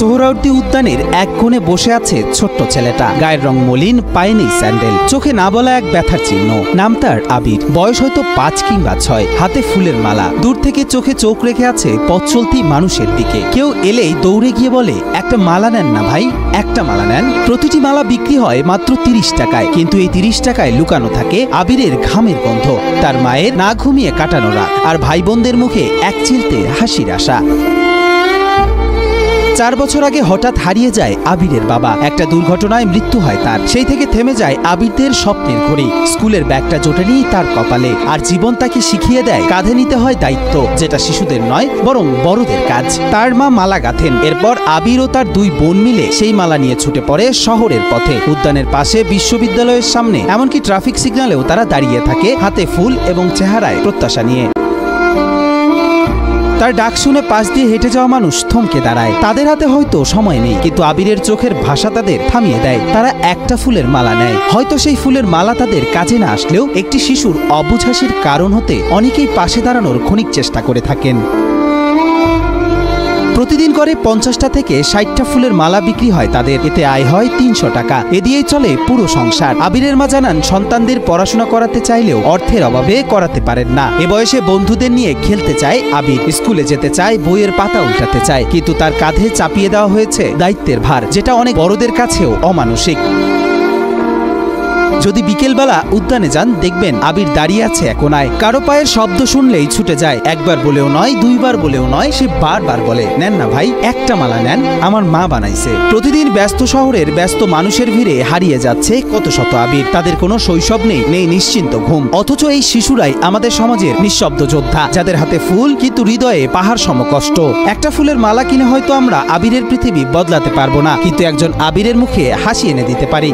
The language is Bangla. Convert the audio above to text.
সোহরাওয়ার্দী উদ্যানের এক কোণে বসে আছে ছোট্ট ছেলেটা। গায়ের রং মলিন, পায়ে নেই স্যান্ডেল, চোখে না বলা এক ব্যথার চিহ্ন। নাম তার আবির, বয়স হয়তো 5 কিংবা 6। হাতে ফুলের মালা, দূর থেকে চোখে চোখ রেখে আছে পথ চলতি মানুষের দিকে। কেউ এলেই দৌড়ে গিয়ে বলে, একটা মালা নেন না ভাই, একটা মালা নেন। প্রতিটি মালা বিক্রি হয় মাত্র 30 টাকায়, কিন্তু এই 30 টাকায় লুকানো থাকে আবিরের ঘামের গন্ধ, তার মায়ের না ঘুমিয়ে কাটানো রাত, আর ভাই বোনদের মুখে এক চিলতে হাসির আশা। 4 বছর আগে হঠাৎ হারিয়ে যায় আবিরের বাবা। একটা দুর্ঘটনায় মৃত্যু হয় তার। সেই থেকে থেমে যায় আবিরদের স্বপ্নের ঘড়ি। স্কুলের ব্যাগটা জোটেনি তার কপালে, আর জীবন তাকে শিখিয়ে দেয় কাঁধে নিতে হয় দায়িত্ব, যেটা শিশুদের নয় বরং বড়দের কাজ। তার মা মালা গাঁথেন। এরপর আবির ও তার 2 বোন মিলে সেই মালা নিয়ে ছুটে পড়ে শহরের পথে। উদ্যানের পাশে, বিশ্ববিদ্যালয়ের সামনে, এমনকি ট্রাফিক সিগন্যালেও তারা দাঁড়িয়ে থাকে, হাতে ফুল এবং চেহারায় প্রত্যাশা নিয়ে। তার ডাক শুনে পাশ দিয়ে হেঁটে যাওয়া মানুষ থমকে দাঁড়ায়। তাদের হাতে হয়তো সময় নেই, কিন্তু আবিরের চোখের ভাষা তাদের থামিয়ে দেয়। তারা একটা ফুলের মালা নেয়। হয়তো সেই ফুলের মালা তাদের কাজে না আসলেও একটি শিশুর অবুঝ হাসির কারণ হতে অনেকেই পাশে দাঁড়ানোর ক্ষণিক চেষ্টা করে থাকেন। প্রতিদিন করে 50টা থেকে 60টা ফুলের মালা বিক্রি হয় তাদের। এতে আয় হয় 300 টাকা। এ দিয়েই চলে পুরো সংসার। আবিরের মা জানান, সন্তানদের পড়াশোনা করাতে চাইলেও অর্থের অভাবে করাতে পারেন না। এ বয়সে বন্ধুদের নিয়ে খেলতে চায় আবির, স্কুলে যেতে চায়, বইয়ের পাতা উল্টাতে চায়, কিন্তু তার কাঁধে চাপিয়ে দেওয়া হয়েছে দায়িত্বের ভার, যেটা অনেক বড়দের কাছেও অমানসিক। যদি বিকেলবেলা উদ্যানে যান, দেখবেন আবির দাঁড়িয়ে আছে এক কোণায়। কারো পায়ের শব্দ শুনলেই ছুটে যায়। একবার বলেও নয়, 2 বার বলেও নয়, সে বারবার বলে, নেন না ভাই, একটা মালা নেন, আমার মা বানাইছে। প্রতিদিন ব্যস্ত শহরের ব্যস্ত মানুষের ভিড়ে হারিয়ে যাচ্ছে কত শত আবির। তাদের কোনো শৈশব নেই, নেই নিশ্চিন্ত ঘুম। অথচ এই শিশুরাই আমাদের সমাজের নিঃশব্দ যোদ্ধা, যাদের হাতে ফুল কিন্তু হৃদয়ে পাহাড় সম কষ্ট। একটা ফুলের মালা কিনে হয়তো আমরা আবিরের পৃথিবী বদলাতে পারবো না, কিন্তু একজন আবিরের মুখে হাসি এনে দিতে পারি।